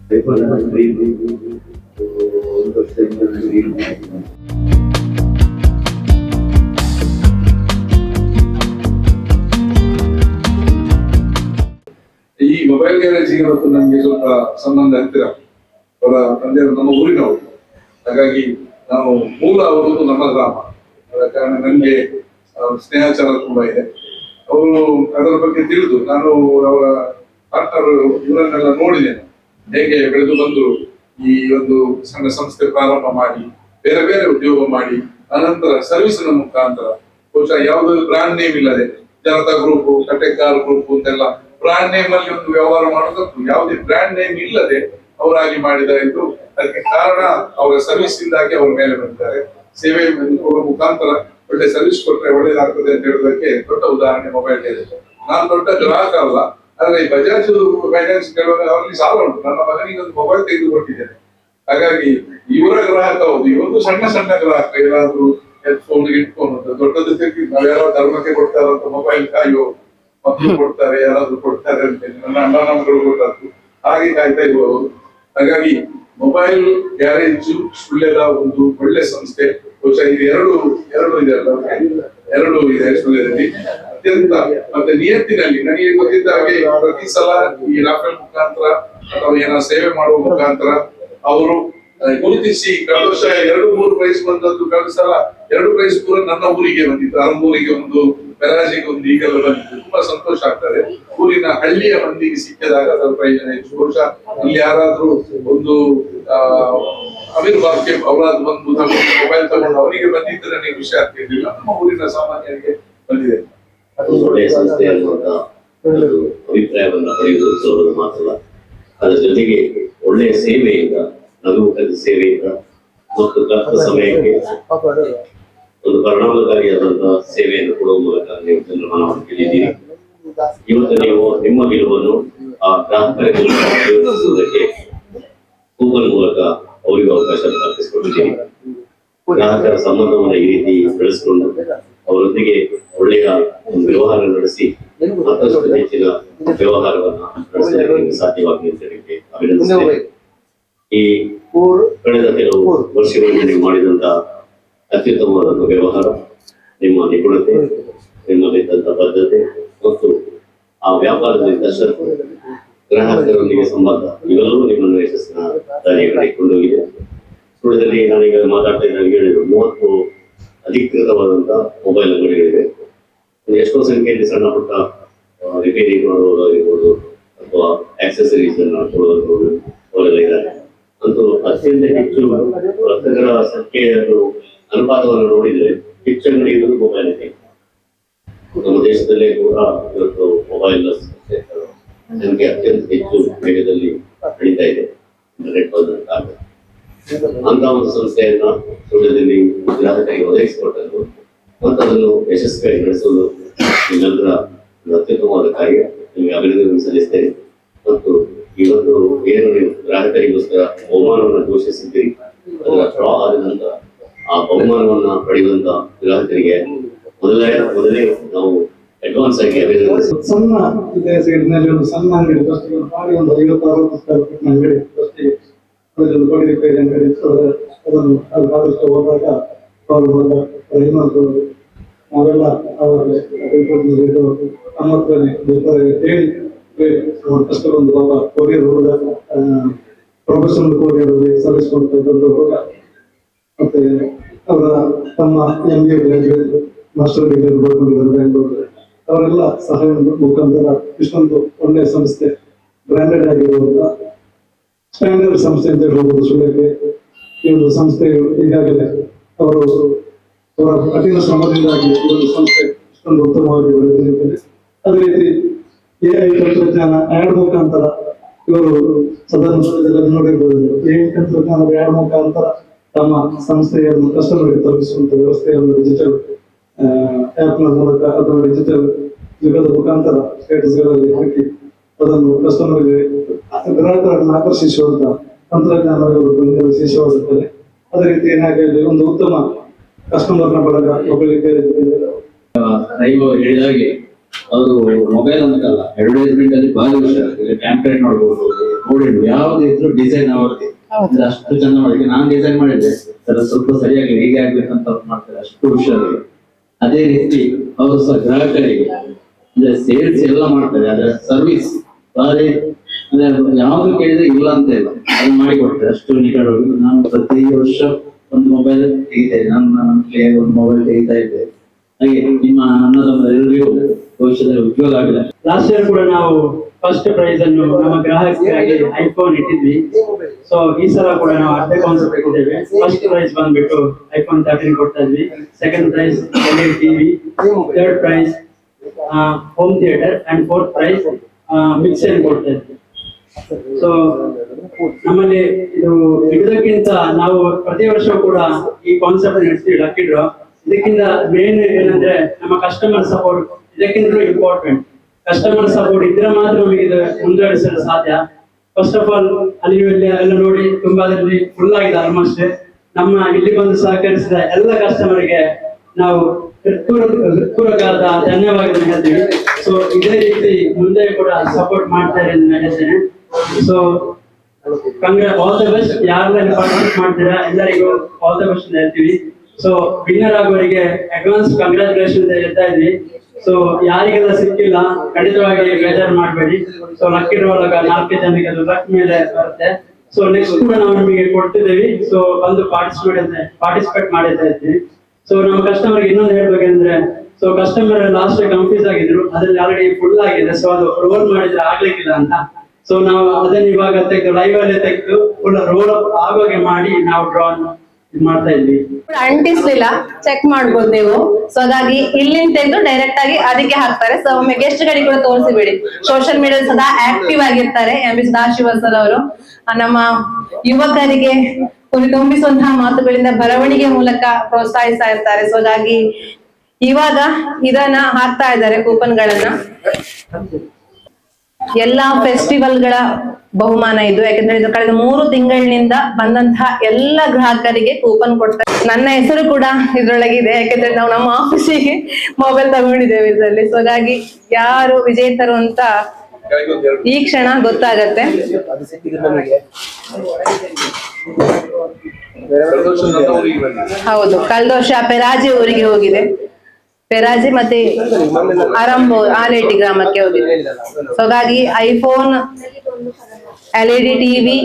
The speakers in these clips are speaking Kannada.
ಈ ಮೊಬೈಲ್ ಗ್ಯಾರೇಜಿಗೆ ಮತ್ತು ನಮ್ಗೆ ಸ್ವಲ್ಪ ಸಂಬಂಧ ಹತ್ತಿರ. ಅವರ ತಂದೆ ನಮ್ಮ ಊರಿನವರು, ಹಾಗಾಗಿ ನಾವು ಮೂಲ ಅವರದ್ದು ನಮ್ಮ ಗ್ರಾಮ. ಆದ ಕಾರಣ ನನಗೆ ಸ್ನೇಹಾಚಾರ ತುಂಬಾ ಇದೆ. ಅವರು ಅದರ ಬಗ್ಗೆ ತಿಳಿದು ನಾನು ಅವರ ಪಾರ್ಟ್ನರ್ ಇವರನ್ನೆಲ್ಲ ನೋಡಿದ್ದೇನೆ, ಹೇಗೆ ಬೆಳೆದು ಬಂದು ಈ ಒಂದು ಸಣ್ಣ ಸಂಸ್ಥೆ ಪ್ರಾರಂಭ ಮಾಡಿ ಬೇರೆ ಬೇರೆ ಉದ್ಯೋಗ ಮಾಡಿ ಅನಂತರ ಸರ್ವಿಸ್ನ ಮುಖಾಂತರ ಬಹುಶಃ ಯಾವುದಾದ್ರು ಬ್ರಾಂಡ್ ನೇಮ್ ಇಲ್ಲದೆ ಜನತಾ ಗ್ರೂಪ್, ಕಟೆಕಾರ್ ಗ್ರೂಪ್ ಅಂತೆಲ್ಲ ಬ್ರಾಂಡ್ ನೇಮ್ ಅಲ್ಲಿ ಒಂದು ವ್ಯವಹಾರ ಮಾಡೋದಕ್ಕೂ ಯಾವುದೇ ಬ್ರಾಂಡ್ ನೇಮ್ ಇಲ್ಲದೆ ಅವರಾಗಿ ಮಾಡಿದ ಇದು. ಅದಕ್ಕೆ ಕಾರಣ ಅವರ ಸರ್ವಿಸ್ ಇಂದಾಗಿ ಅವರ ಮೇಲೆ ಬಂದಿದ್ದಾರೆ. ಸೇವೆ ಮುಖಾಂತರ ಒಳ್ಳೆ ಸರ್ವಿಸ್ ಕೊಟ್ಟರೆ ಒಳ್ಳೇದಾಗ್ತದೆ ಅಂತ ಹೇಳೋದಕ್ಕೆ ದೊಡ್ಡ ಉದಾಹರಣೆ ಮೊಬೈಲ್ ಗ್ಯಾರೇಜ್. ನಾನು ದೊಡ್ಡ ಗ್ರಾಹಕ ಅಲ್ಲ, ಆದ್ರೆ ಈ ಬಜಾಜ್ ಫೈನಾನ್ಸ್ ಅವರಲ್ಲಿ ಸಾಲ ಉಂಟು. ನನ್ನ ಮಗನಿಗೆ ಒಂದು ಮೊಬೈಲ್ ತೆಗೆದುಕೊಟ್ಟಿದ್ದೇನೆ, ಹಾಗಾಗಿ ಇವರ ಗ್ರಾಹಕ ಹೌದು. ಇವತ್ತು ಸಣ್ಣ ಸಣ್ಣ ಗ್ರಾಹಕ, ಏನಾದ್ರು ಹೆಡ್ಫೋನ್ ಇಟ್ಕೊಂಡು ದೊಡ್ಡದು ತೆಗೆದು ನಾವ್ ಯಾರೋ ಧರ್ಮಕ್ಕೆ ಕೊಡ್ತಾರಂತ ಮೊಬೈಲ್ ಕಾಯೋ ಮಕ್ಕಳು ಕೊಡ್ತಾರೆ, ಯಾರಾದ್ರೂ ಕೊಡ್ತಾರೆ ಅಂತ ನನ್ನ ಅಣ್ಣ ನಮ್ಮಗಳು ಕೊಟ್ಟದ್ದು ಹಾಗೆ ಕಾಯ್ತಾ ಇರುವವರು. ಹಾಗಾಗಿ ಮೊಬೈಲ್ ಗ್ಯಾರೇಜ್ ಸುಳ್ಯದ ಒಂದು ಒಳ್ಳೆ ಸಂಸ್ಥೆ. ಬಹುಶಃ ಇದು ಎರಡು ಇದೆ ಅಲ್ಲ, ಎರಡು ಇದೆ ಸುಳ್ಯದಲ್ಲಿ. ಅತ್ಯಂತ ಮತ್ತೆ ನಿಯತ್ತಿನಲ್ಲಿ ನನಗೆ ಗೊತ್ತಿದ್ದ ಹಾಗೆ ಪ್ರತಿ ಸಲ ಈ ರಾಫೆಲ್ ಮುಖಾಂತರ ಅಥವಾ ಏನೋ ಸೇವೆ ಮಾಡುವ ಮುಖಾಂತರ ಅವರು ಗುರುತಿಸಿ ಕಳೆದ ವರ್ಷ 2-3 ಪ್ರೈಸ್ ಬಂದದ್ದು. ಕಳೆದ ಸಲ 2 ಪ್ರೈಸ್ ಕೂಡ ನನ್ನ ಊರಿಗೆ ಬಂದಿತ್ತು, ಅರಂಬೂರಿಗೆ ಒಂದು, ಬೆರಾಜಿಗೆ ಒಂದು, ಈಗೆಲ್ಲ ಬಂದಿತ್ತು. ತುಂಬಾ ಸಂತೋಷ ಆಗ್ತದೆ. ಊರಿನ ಹಳ್ಳಿಯ ಮಂದಿಗೆ ಸಿಕ್ಕಿದಾಗ ಅದರ ಪ್ರಯೋಜನ ಹೆಚ್ಚು. ಬಹುಶಃ ಇಲ್ಲಿ ಯಾರಾದ್ರೂ ಒಂದು ಅವಿರ್ಭಾವಕ್ಕೆ ಅವರಾದ್ರು ಒಂದು ಮೊಬೈಲ್ ತಗೊಂಡು ಅವರಿಗೆ ಬಂದಿದ್ರೆ ನೀವು ವಿಷಯ ಆಗ್ತಿರ್ಲಿಲ್ಲ, ನಮ್ಮ ಊರಿನ ಸಾಮಾನ್ಯರಿಗೆ ಬಂದಿದೆ. ಒಳ್ಳೆಯ ಸಂಸ್ಥೆ ಅನ್ನುವಂತ ಅಭಿಪ್ರಾಯವನ್ನ ಪಡೆಯುವುದು ಮಾತ್ರ, ಅದರ ಜೊತೆಗೆ ಒಳ್ಳೆಯ ಸೇವೆಯಿಂದ, ನಗುಮುಖದ ಸೇವೆಯಿಂದ ಮತ್ತು ಕಷ್ಟ ಸಮಯಕ್ಕೆ ಒಂದು ಪರಿಣಾಮಕಾರಿಯಾದಂತಹ ಸೇವೆಯನ್ನು ಕೊಡುವ ಮೂಲಕ ನೀವು ಜನರ ಮನವನ್ನು ಗೆಲ್ಲಿದ್ದೀರಿ. ಇವತ್ತು ನೀವು ನಿಮ್ಮ ಗೆಲುವನ್ನು ಆ ಗ್ರಾಹಕರಿಗೆ ಯೋಚಿಸುವುದಕ್ಕೆ ಗೂಗಲ್ ಮೂಲಕ ಅವರಿಗೂ ಅವಕಾಶ ಕಲ್ಪಿಸಿಕೊಟ್ಟಿದ್ದೀರಿ. ಗ್ರಾಹಕರ ಸಂಬಂಧವನ್ನು ಈ ರೀತಿ ಬೆಳೆಸಿಕೊಂಡು ಅವರೊಂದಿಗೆ ಒಳ್ಳೆಯ ಒಂದು ವ್ಯವಹಾರ ನಡೆಸಿ ಮತ್ತಷ್ಟು ಹೆಚ್ಚಿನ ವ್ಯವಹಾರವನ್ನ ನಡೆಸಲಿಕ್ಕೆ ಸಾಧ್ಯವಾಗಿದೆ ಅಂತ ಹೇಳಿ ಅಭಿನಂದಿಸುತ್ತೇನೆ. ಈ ಕಳೆದ ಕೆಲವು ವರ್ಷಗಳಲ್ಲಿ ನೀವು ಮಾಡಿದಂತಹ ಅತ್ಯುತ್ತಮವಾದ ವ್ಯವಹಾರ, ನಿಮ್ಮ ನಿಪುಣತೆ, ನಿಮ್ಮಲ್ಲಿದ್ದಂತ ಬದ್ಧತೆ ಮತ್ತು ಆ ವ್ಯಾಪಾರದಿಂದ ಗ್ರಾಹಕರೊಂದಿಗೆ ಸಂಬಂಧ ಇವೆಲ್ಲವೂ ನಿಮ್ಮನ್ನು ಯಶಸ್ಸಿನ ದಾರಿಯಲ್ಲಿ ಕೊಂಡೋಗಿದೆ. ಸುಳ್ಯದಲ್ಲಿ ನಾನೀಗ ಮಾತಾಡ್ತಾ ಇದ್ದಾಗ ಹೇಳಿದ್ರು 30 ಅಧಿಕೃತವಾದಂತಹ ಮೊಬೈಲ್ ಅಂಗಡಿಗಳಿವೆ. ಎಷ್ಟೋ ಸಂಖ್ಯೆಯಲ್ಲಿ ಸಣ್ಣ ಪುಟ್ಟ ರಿಪೇರಿ ಮಾಡುವುದಾಗಿರ್ಬೋದು ಅಥವಾ ಆಕ್ಸೆಸರೀಸ್ ಅನ್ನು ಕೊಡುವುದು ಅವರೆಲ್ಲ ಇದ್ದಾರೆ. ಅಂತೂ ಅತ್ಯಂತ ಹೆಚ್ಚು ವರ್ತಕರ ಸಂಖ್ಯೆಯನ್ನು ಅನುಪಾತವನ್ನು ನೋಡಿದ್ರೆ ಹೆಚ್ಚು ಅಂಗಡಿ ಇರುವುದು ಮೊಬೈಲ್ ಇದೆ. ನಮ್ಮ ದೇಶದಲ್ಲೇ ಕೂಡ ಇವತ್ತು ಮೊಬೈಲ್ ಸಂಖ್ಯೆ ಅತ್ಯಂತ ಹೆಚ್ಚು ವೇಗದಲ್ಲಿ ನಡೀತಾ ಇದೆ. ಇಂಟರ್ನೆಟ್ ಬಂದಂತಾಗ ಅಂತ ಒಂದು ಸಂಸ್ಥೆಯನ್ನ ಸುಳ್ಯದಲ್ಲಿ ಗ್ರಾಹಕರಿಗೆ ಒದಗಿಸಿಕೊಟ್ಟದ್ದು ಮತ್ತು ಅದನ್ನು ಯಶಸ್ವಿಯಾಗಿ ನಡೆಸುವುದು ನಿಮ್ಮೆಲ್ಲರ ಅತ್ಯುತ್ತಮವಾದ ಕಾರ್ಯ. ನಿಮಗೆ ಅಭಿನಂದನೆ ಸಲ್ಲಿಸ್ತೇನೆ. ಮತ್ತು ಈ ಒಂದು ಏನು ನೀವು ಗ್ರಾಹಕರಿಗೋಸ್ಕರ ಬಹುಮಾನವನ್ನು ಘೋಷಿಸಿದ್ದೀರಿ, ಅದರ ಡ್ರಾ ಆದ ನಂತರ ಆ ಬಹುಮಾನವನ್ನ ಪಡೆಯುವಂತ ಗ್ರಾಹಕರಿಗೆ ಮೊದಲೇ ನಾವು ಅಡ್ವಾನ್ಸ್ ಆಗಿ ಸಣ್ಣ ಇತಿಹಾಸದಲ್ಲಿ ಒಂದು ಸಣ್ಣ ಅಂಗಡಿ ಮಾಡಿ ಒಂದು 50-60 ಅಂಗಡಿ ಅದರಲ್ಲಿ ಕೊಡಿ ಪೇಜ್ ಅಂಗಡಿ ಅದನ್ನು ಆದಷ್ಟು ಹೋದಾಗ ಅವರು ನಾವೆಲ್ಲ ಅವರಲ್ಲಿ ಹೇಳಿ ಕಷ್ಟಗೊಂದು ಬಾಬಾ ಕೊರಿಯರ್ ಹುಡುಗ ಪ್ರೊಫೆಷನಲ್ ಕೊರಿಯರ್ ಸರ್ವಿಸ್ ಮಾಡ್ತಾ ಹುಡುಗ. ಮತ್ತೆ ಅವರ ತಮ್ಮ MBA ಮಾಸ್ಟರ್ ಡಿಗ್ರಿ ಬರ್ಕೊಂಡಿದ್ದಾರೆ ಬೆಂಗಳೂರು. ಅವರೆಲ್ಲ ಸಹಾಯ ಮುಖಾಂತರ ಇಷ್ಟೊಂದು ಒಳ್ಳೆಯ ಸಂಸ್ಥೆ, ಬ್ರಾಂಡೆಡ್ ಆಗಿರುವಂತಹ ಸ್ಟ್ಯಾಂಡರ್ಡ್ ಸಂಸ್ಥೆ ಅಂತ ಹೇಳ್ಬೋದು ಸುಳ್ಯಕ್ಕೆ. ಈ ಒಂದು ಸಂಸ್ಥೆಯು ಈಗಾಗಲೇ ಅವರ ಕಠಿಣ ಶ್ರಮದಿಂದಾಗಿ ಈ ಒಂದು ಸಂಸ್ಥೆ ಇಷ್ಟೊಂದು ಉತ್ತಮವಾಗಿ ಬೆಳೆದಿರುತ್ತದೆ. ಅದೇ ರೀತಿ AI ತಂತ್ರಜ್ಞಾನ ಆಡ್ ಮುಖಾಂತರ ಇವರು ಸಾಧಾರಣ ನೋಡಿರ್ಬೋದು. AI ತಂತ್ರಜ್ಞಾನದ ಆಡ್ ಮುಖಾಂತರ ತಮ್ಮ ಸಂಸ್ಥೆಯನ್ನು ಕಸ್ಟಮರ್ಗೆ ತಲುಪಿಸುವಂತ ವ್ಯವಸ್ಥೆಯನ್ನು ಡಿಜಿಟಲ್ ಆಪ್ ನ ಮೂಲಕ ಅಥವಾ ಡಿಜಿಟಲ್ ಯುಗದ ಮುಖಾಂತರ ಸ್ಟೇಟಸ್ ಗಳಲ್ಲಿ ಹಾಕಿ ಅದನ್ನು ಕಸ್ಟಮರ್ಗೆ ಗ್ರಾಹಕರನ್ನು ಆಕರ್ಷಿಸುವಂತ ತಂತ್ರಜ್ಞಾನಗಳು ವಿಶೇಷವಾಗುತ್ತದೆ. ಅದೇ ರೀತಿ ಏನಾಗಲಿ ಒಂದು ಉತ್ತಮ ಕಸ್ಟಮರ್ನ ಬಳಗ ಮೊಬೈಲ್ ಹೇಳಿದಾಗೆ ಅವರು ಮೊಬೈಲ್ ಅಂತಲ್ಲ ಅಡ್ವರ್ಟೈಸ್ಮೆಂಟ್ ಅಲ್ಲಿ ಭಾರಿ ಹುಷಾರು, ಟ್ಯಾಂಪ್ಲೇಟ್ ನೋಡ್ಬೋದು, ನೋಡಿ ಯಾವ್ದು ಇದ್ರು ಡಿಸೈನ್ ಅವ್ರಿಗೆ ಅಂದ್ರೆ ಅಷ್ಟು ಚಂದ ಮಾಡಿದ್ರೆ ನಾನ್ ಡಿಸೈನ್ ಮಾಡಿದ್ದೆ ಸ್ವಲ್ಪ ಸರಿಯಾಗಿ ಹೇಗೆ ಆಗ್ಬೇಕಂತ ಅವ್ರು ಮಾಡ್ತಾರೆ, ಅಷ್ಟು ಹುಷಾರು. ಅದೇ ರೀತಿ ಅವರು ಸಹ ಗ್ರಾಹಕರಿಗೆ ಅಂದ್ರೆ ಸೇಲ್ಸ್ ಎಲ್ಲ ಮಾಡ್ತಾರೆ, ಅದ್ರ ಸರ್ವಿಸ್ ಭಾರಿ ಅಂದ್ರೆ ಯಾವ್ದು ಕೇಳಿದ್ರೆ ಇಲ್ಲ ಅಂತ ಇಲ್ಲ, ಅದನ್ನ ಮಾಡಿ ಕೊಡ್ತಾರೆ, ಅಷ್ಟು ನಿಕಟವಾಗಿ. ನಾನು ಪ್ರತಿ ವರ್ಷ ಒಂದು ಮೊಬೈಲ್ ತೆಗಿತೇನೆ, ನನ್ನ ಒಂದು ಮೊಬೈಲ್ ತೆಗಿತಾ ಇದ್ದೆ. ಹಾಗೆ ನಿಮ್ಮ ಅನ್ನದವರೆಲ್ಲರಿಗೂ ಭವಿಷ್ಯದಲ್ಲಿ ಉದ್ಯೋಗ ಆಗಿದೆ. ಲಾಸ್ಟ್ ಇಯರ್ ಕೂಡ ನಾವು ಫಸ್ಟ್ ಪ್ರೈಸ್ ಅನ್ನು ನಮ್ಮ ಗ್ರಾಹಕರಿಗೆ ಐಫೋನ್ ಇಟ್ಟಿದ್ವಿ. ಸೊ ಈ ಸಲ ಕೂಡ ನಾವು ಅದೇ ಕಾನ್ಸೆಪ್ಟ್ ಇಟ್ಟಿದ್ದೇವೆ. ಫಸ್ಟ್ ಪ್ರೈಸ್ ಬಂದ್ಬಿಟ್ಟು ಐಫೋನ್ 13 ಕೊಡ್ತಾ ಇದ್ವಿ, second prize LED TV, third prize home theatre and fourth prize mixer ಕೊಡ್ತಾ ಇದ್ವಿ. ಸೊ ನಮ್ಮಲ್ಲಿ ಇದು ಇದಕ್ಕಿಂತ ನಾವು ಪ್ರತಿ ವರ್ಷ ಕೂಡ ಈ ಕಾನ್ಸೆಪ್ಟ್ ನಡೆಸ್ತೀವಿ ಲಕ್ಕಿ ಡ್ರಾ. ಇದಕ್ಕಿಂತ ಮೇನ್ ಏನಂದ್ರೆ ನಮ್ಮ ಕಸ್ಟಮರ್ ಸಪೋರ್ಟ್ ಇದಕ್ಕಿಂತಲೂ ಇಂಪಾರ್ಟೆಂಟ್. ಕಸ್ಟಮರ್ ಸಪೋರ್ಟ್ ಇದ್ರೆ ಮಾತ್ರ ನಮಗೆ ಇದು ಮುಂದುವರಿಸಲು ಸಾಧ್ಯ. ಫಸ್ಟ್ ಆಫ್ ಆಲ್ ಅಲ್ಲಿ ಇಲ್ಲಿ ಎಲ್ಲ ನೋಡಿ ತುಂಬಾ ಅದರಲ್ಲಿ ಫುಲ್ ಆಗಿದೆ ಆಲ್ಮೋಸ್ಟ್. ನಮ್ಮ ಇಲ್ಲಿ ಬಂದು ಸಹಕರಿಸಿದ ಎಲ್ಲ ಕಸ್ಟಮರ್ಗೆ ನಾವು ಹೃತ್ಪೂರ್ವಕವಾದ ಧನ್ಯವಾದ ಹೇಳ್ತೀವಿ. ಸೊ ಇದೇ ರೀತಿ ಮುಂದೆ ಕೂಡ ಸಪೋರ್ಟ್ ಮಾಡ್ತಾರೆ ಅಂತ ಹೇಳ್ತೇನೆ. So all the best. ಯಾರೆಲ್ಲ ಪಾರ್ಟಿಸಿಪೇಟ್ ಮಾಡ್ತೀರಾ ಎಲ್ಲರಿಗೂ ಆಲ್ ದ ಬೆಸ್ಟ್ ಹೇಳ್ತೀವಿ. ಸೊ ವಿನ್ನರ್ ಆಗೋರಿಗೆ ಅಡ್ವಾನ್ಸ್ ಕಂಗ್ರಾಚುಲೇಷನ್ ಹೇಳ್ತಾ ಇದ್ವಿ. ಸೊ ಯಾರಿಗೆಲ್ಲ ಸಿಕ್ಕಿಲ್ಲ ಖಂಡಿತವಾಗಿ ಬೇಜಾರು ಮಾಡಬೇಡಿ. ಸೊ ಲಕ್ಕಿ ಡ್ರಾ ಒಳಗ 4 ಜನಕ್ಕೆ ಅದು ಲಕ್ ಮೇಲೆ ಬರುತ್ತೆ. ಸೊ ನೆಕ್ಸ್ಟ್ ಕೂಡ ನಾವು ನಿಮಗೆ ಕೊಡ್ತಿದ್ದೀವಿ. ಸೊ ಬಂದು ಪಾರ್ಟಿಸಿಪೇಟ್ ಮಾಡಿತಾ ಇದ್ದೀವಿ. ಸೊ ನಮ್ಮ ಕಸ್ಟಮರ್ಗೆ ಇನ್ನೊಂದು ಹೇಳ್ಬೇಕಂದ್ರೆ, ಸೊ ಕಸ್ಟಮರ್ ಲಾಸ್ಟ್ ಕನ್ಫ್ಯೂಸ್ ಆಗಿದ್ರು, ಅದ್ರಲ್ಲಿ ಆಲ್ರೆಡಿ ಫುಲ್ ಆಗಿದೆ. ಸೊ ಅದು ರೋಲ್ ಮಾಡಿದ್ರೆ ಆಗ್ಲಿಕ್ಕಿಲ್ಲ ಅಂತ. ಸೊ ನಾವು ಅದನ್ನ ಇವಾಗ ತೆಗೆದು ಲೈವ್ ಅಲ್ಲೇ ತೆಗೆದು ಫುಲ್ ರೋಲ್ ಅಪ್ ಆಗೋಗೆ ಮಾಡಿ ನಾವು ಡ್ರಾ ಮಾಡ್ತಾ ಇದ್ವಿ. ಅಂಟಿಸ್ಲಿಲ್ಲ, ಚೆಕ್ ಮಾಡ್ಬೋದು ನೀವು. ಸೊ ಹಾಗಾಗಿ ಇಲ್ಲಿಂದ ತೆಗೆದು ಡೈರೆಕ್ಟ್ ಆಗಿ ಅದಕ್ಕೆ ಹಾಕ್ತಾರೆ. ಸೊ ಒಮ್ಮೆ ಗೆಸ್ಟ್ ಗಳಿಗೆ ಕೂಡ ತೋರಿಸಿಬಿಡಿ. ಸೋಷಿಯಲ್ ಮೀಡಿಯಾ ಸದಾ ಆಕ್ಟಿವ್ ಆಗಿರ್ತಾರೆ MB ಸದಾಶಿವ ಸರ್ ಅವರು. ನಮ್ಮ ಯುವಕರಿಗೆ ತುಂಬಿಸುವಂತಹ ಮಾತುಗಳಿಂದ ಬರವಣಿಗೆ ಮೂಲಕ ಪ್ರೋತ್ಸಾಹಿಸ್ತಾ ಇರ್ತಾರೆ. ಸೊ ಹಾಗಾಗಿ ಇವಾಗ ಇದನ್ನ ಹಾಕ್ತಾ ಇದ್ದಾರೆ ಕೂಪನ್ ಗಳನ್ನ. ಎಲ್ಲಾ ಫೆಸ್ಟಿವಲ್ ಗಳ ಬಹುಮಾನ ಇದು. ಯಾಕಂದ್ರೆ ಇದು ಕಳೆದ 3 ತಿಂಗಳಿನಿಂದ ಬಂದಂತಹ ಎಲ್ಲ ಗ್ರಾಹಕರಿಗೆ ಕೂಪನ್ ಕೊಡ್ತಾರೆ. ನನ್ನ ಹೆಸರು ಕೂಡ ಇದ್ರೊಳಗಿದೆ, ಯಾಕಂದ್ರೆ ನಾವು ನಮ್ಮ ಆಫೀಸಿಗೆ ಮೊಬೈಲ್ ತಗೊಂಡಿದ್ದೇವೆ ಇದರಲ್ಲಿ. ಸೊ ಹಾಗಾಗಿ ಯಾರು ವಿಜೇತರು ಅಂತ ಈ ಕ್ಷಣ ಗೊತ್ತಾಗತ್ತೆ. ಹೌದು, ಕಳೆದ ವರ್ಷ ಪೆರಾಜಿ ಊರಿಗೆ ಹೋಗಿದೆ. ಪೆರಾಜಿ ಮತ್ತೆ ಆರಂಭ ಆಲೇಟಿ ಗ್ರಾಮಕ್ಕೆ ಹೋಗಿದೆ. ಸೊ ಹಾಗಾಗಿ ಐಫೋನ್, LED ಟಿವಿ,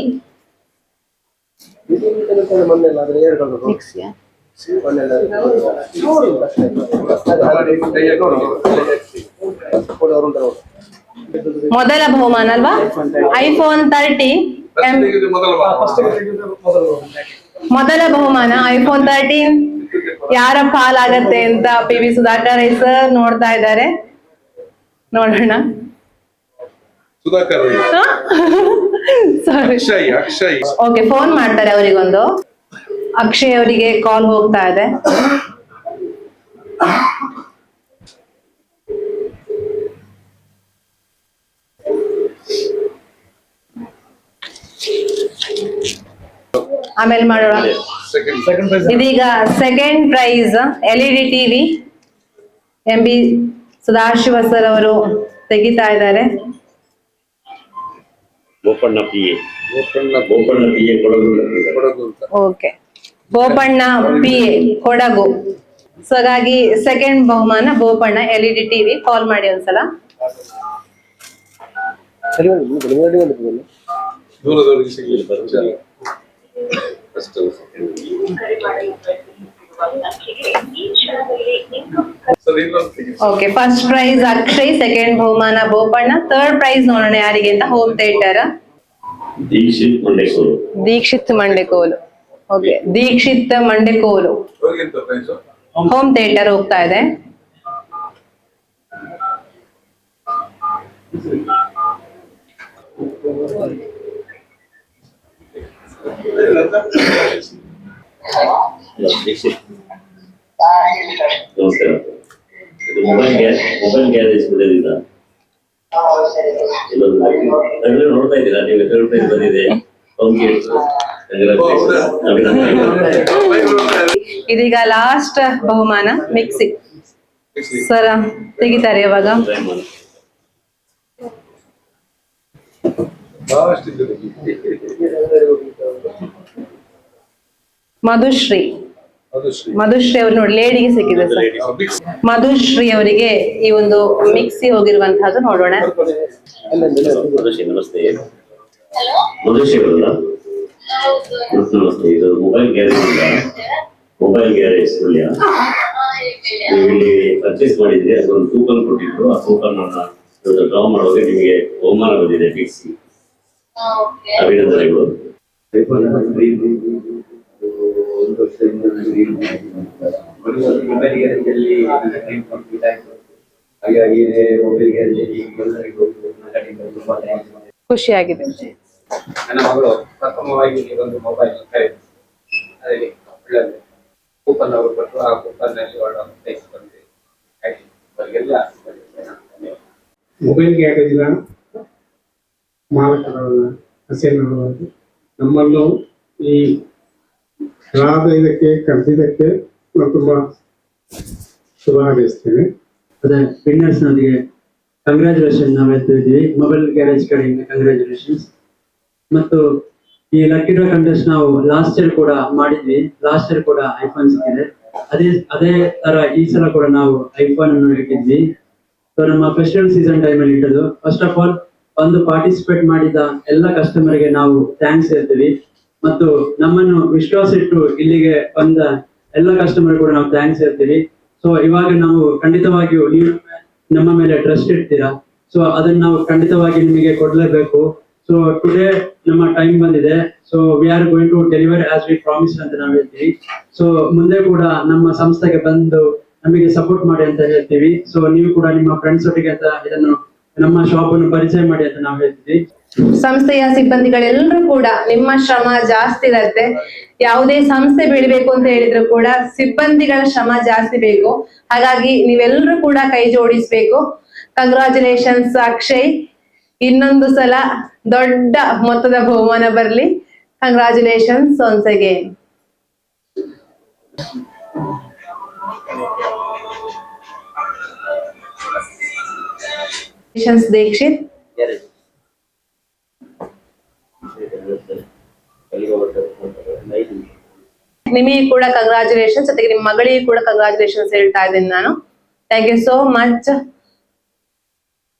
ಮೊದಲ ಬಹುಮಾನ ಅಲ್ವಾ ಐಫೋನ್ 13. ಮೊದಲ ಬಹುಮಾನ ಐಫೋನ್ 13 ಯಾರ ಪಾಲಾಗತ್ತೆ ಅಂತ PV ಸುಧಾಕರ್ ಸರ್ ನೋಡ್ತಾ ಇದ್ದಾರೆ. ನೋಡೋಣ. ಸುಧಾಕರ್ ಸಾರಿ, ಓಕೆ, ಫೋನ್ ಮಾಡ್ತಾರೆ ಅವರಿಗೊಂದು. ಅಕ್ಷಯ್ ಅವರಿಗೆ ಕಾಲ್ ಹೋಗ್ತಾ ಇದೆ. ಆಮೇಲೆ ಮಾಡೋಣ. ಇದೀಗ second prize LED TV MB Sadashiva sir ಅವರು ತೆಗಿತಾ ಇದ್ದಾರೆ. Boppanna PA okay, Boppanna PA Kodagu. So ಹಾಗಾಗಿ ಸೆಕೆಂಡ್ ಬಹುಮಾನ ಬೋಪಣ್ಣ LED ಟಿವಿ. ಕಾಲ್ ಮಾಡಿ ಒಂದ್ಸಲ. ದೂರದವರಿಗೆ ಸಿಗಲಿ. Okay, first prize Akshay, second ಬಹುಮಾನ ಬೋಪಣ್ಣ, ಥರ್ಡ್ ಪ್ರೈಸ್ ನೋಡೋಣ ಯಾರಿಗೆ ಅಂತ. Home theatre Dikshit Mandekolu. Okay, Dikshit Mandekolu home theatre ಹೋಗ್ತಾ ಇದೆ. ನಮಸ್ಕಾರ. ಇದು ಮೊಬೈಲ್ ಗ್ಯಾರೇಜ್ ಇದರಿಂದ ನೋಡ್ತಾ ಇದ್ದೀರಾ ನೀವು? ಥರ್ಡ್ ಪ್ರೈಸ್ ಬಂದಿದೆ. ಇದೀಗ ಲಾಸ್ಟ್ ಬಹುಮಾನ ಮಿಕ್ಸಿ. ಸರ್ ತೆಗಿತಾರೆ ಇವಾಗ. ಬಹಳಷ್ಟು ಇದ್ದಾರೆ. ಮಧುಶ್ರೀ ಅದು ಶ್ರೀ ಮಧುಶ್ರೀ ಅವ್ರು ನೋಡಿ ಲೇಡಿಗೆ ಸಿಕ್ಕಿದೆ ಸರ್. ಮಧುಶ್ರೀ ಅವರಿಗೆ ಈ ಒಂದು ಮಿಕ್ಸಿ ಹೋಗಿರುವಂತಹದ್ದು ನೋಡೋಣ. ಮಧುಶ್ರೀ ನಮಸ್ತೆ. ಮಧುಶ್ರೀ ಅವರಲ್ಲ? ನಮಸ್ತೆ. ಇದು ಮೊಬೈಲ್ ಗ್ಯಾರೇಜ್ ಸುಳ್ಯ. ನೀವು ಇಲ್ಲಿ ಪರ್ಚೇಸ್ ಮಾಡಿದ್ರೆ ಅದೊಂದು ಕೂಪನ್ ಕೊಟ್ಟಿದ್ರು. ಆ ಕೂಪನ್ ಡ್ರಾ ಮಾಡುವಾಗ ನಿಮಗೆ ಬಹುಮಾನ ಬಂದಿದೆ ಮಿಕ್ಸಿ. ಅಭಿನಂದನೆಗಳು. ಒಂದು ವರ್ಷದಿಂದ ಮೊಬೈಲ್ ಗ್ಯಾರೇಜಲ್ಲಿ ಕಂಪ್ಲೀಟ್ ಆಯ್ತು. ಹಾಗಾಗಿ ಮೊಬೈಲ್ ಗ್ಯಾರೇಜಲ್ಲಿ ಎಲ್ಲರಿಗೂ ತುಂಬಾ ಖುಷಿಯಾಗಿದೆ. ನನ್ನ ಮಗಳು ಪ್ರಥಮವಾಗಿ ಒಂದು ಮೊಬೈಲ್ ಖರೀದಿ ಅದರಲ್ಲಿ ಒಳ್ಳೆಯದು ಕೂಪನ್ ಅವರು ಕೊಟ್ಟು ಆ ಕೂಪನ್ ನಲ್ಲಿ ಒಳ್ಳೆ ತೆಗೆದುಕೊಂಡ್ವಿ. ಅವರಿಗೆಲ್ಲ ಮೊಬೈಲ್ ಗ್ಯಾರೇಜ್ನ ಮಾಲಕರವರ ಹಸೇನವರು ನಮ್ಮಲ್ಲೂ ಈ ಗ್ರಾಹಕ ಇದಕ್ಕೆ ಕರೆದಿದ್ದಕ್ಕೆ ನಾವು ತುಂಬಾ ಶುಭ ಹಾರೈಸ್ತೇವೆ. ಅದೇ ವಿನ್ನರ್ಸ್ ನೊಂದಿಗೆ ಕಂಗ್ರ್ಯಾಚುಲೇಷನ್ ನಾವು ಹೇಳ್ತಾ ಇದ್ದೀವಿ. ಮೊಬೈಲ್ ಗ್ಯಾರೇಜ್ ಕಡೆಯಿಂದ ಕಂಗ್ರ್ಯಾಚುಲೇಷನ್ಸ್. ಮತ್ತು ಈ ಲಕ್ಕಿ ಡ್ರಾ ಕಂಟೆಸ್ಟ್ ನಾವು ಲಾಸ್ಟ್ ಇಯರ್ ಕೂಡ ಮಾಡಿದ್ವಿ. ಲಾಸ್ಟ್ ಇಯರ್ ಕೂಡ ಐಫೋನ್ ಸಿಕ್ಕಿದೆ. ಅದೇ ತರ ಈ ಸಲ ಕೂಡ ನಾವು ಐಫೋನ್ ಅನ್ನು ಇಟ್ಟಿದ್ವಿ. ಸೊ ನಮ್ಮ ಫೆಸ್ಟಿವಲ್ ಸೀಸನ್ ಟೈಮ್ ಅಲ್ಲಿ ಇಟ್ಟದು. ಫಸ್ಟ್ ಆಫ್ ಆಲ್ ಒಂದು ಪಾರ್ಟಿಸಿಪೇಟ್ ಮಾಡಿದ ಎಲ್ಲ ಕಸ್ಟಮರ್ಗೆ ನಾವು ಥ್ಯಾಂಕ್ಸ್ ಹೇಳ್ತೀವಿ. ಮತ್ತು ನಮ್ಮನ್ನು ವಿಶ್ವಾಸ ಇಟ್ಟು ಇಲ್ಲಿಗೆ ಬಂದ ಎಲ್ಲ ಕಸ್ಟಮರ್ ಕೂಡ ನಾವು ಥ್ಯಾಂಕ್ಸ್ ಹೇಳ್ತೀವಿ. ಸೊ ಇವಾಗ ನಾವು ಖಂಡಿತವಾಗಿಯೂ ನೀವು ನಮ್ಮ ಮೇಲೆ ಟ್ರಸ್ಟ್ ಇಡ್ತೀರಾ. ಸೊ ಅದನ್ನ ನಾವು ಖಂಡಿತವಾಗಿ ನಿಮಗೆ ಕೊಡ್ಲೇಬೇಕು. ಸೊ ಟುಡೇ ನಮ್ಮ ಟೈಮ್ ಬಂದಿದೆ. So we are going to deliver as we promise ಅಂತ ನಾವು ಹೇಳ್ತೀವಿ. ಸೊ ಮುಂದೆ ಕೂಡ ನಮ್ಮ ಸಂಸ್ಥೆಗೆ ಬಂದು ನಮಗೆ ಸಪೋರ್ಟ್ ಮಾಡಿ ಅಂತ ಹೇಳ್ತೀವಿ. ಸೊ ನೀವು ಕೂಡ ನಿಮ್ಮ ಫ್ರೆಂಡ್ಸ್ ಒಟ್ಟಿಗೆ ಅಂತ ಇದನ್ನು ನಮ್ಮ ಶಾಪ್ ಅನ್ನು ಪರಿಚಯ ಮಾಡಿ ಅಂತ ನಾವು ಹೇಳ್ತೀವಿ. ಸಂಸ್ಥೆಯ ಸಿಬ್ಬಂದಿಗಳೆಲ್ಲರೂ ಕೂಡ ನಿಮ್ಮ ಶ್ರಮ ಜಾಸ್ತಿ ಇರತ್ತೆ. ಯಾವುದೇ ಸಂಸ್ಥೆ ಬೆಳಿಬೇಕು ಅಂತ ಹೇಳಿದ್ರು ಕೂಡ ಸಿಬ್ಬಂದಿಗಳ ಶ್ರಮ ಜಾಸ್ತಿ ಬೇಕು. ಹಾಗಾಗಿ ನೀವೆಲ್ಲರೂ ಕೂಡ ಕೈ ಜೋಡಿಸ್ಬೇಕು. ಕಂಗ್ರಾಚುಲೇಷನ್ಸ್ ಅಕ್ಷಯ್. ಇನ್ನೊಂದು ಸಲ ದೊಡ್ಡ ಮೊತ್ತದ ಬಹುಮಾನ ಬರ್ಲಿ. Congratulations once again. ದೀಕ್ಷಿತ್ ನಿಮಗೆ ಕೂಡ ಕಂಗ್ರಾಚುಲೇಷನ್ಸ್. ಜೊತೆಗೆ ನಿಮ್ಮ ಮಗಳಿಗೆ ಕೂಡ ಕಂಗ್ರಾಚುಲೇಷನ್ಸ್ ಹೇಳ್ತಾ ಇದ್ದೀನಿ ನಾನು. Thank you so much.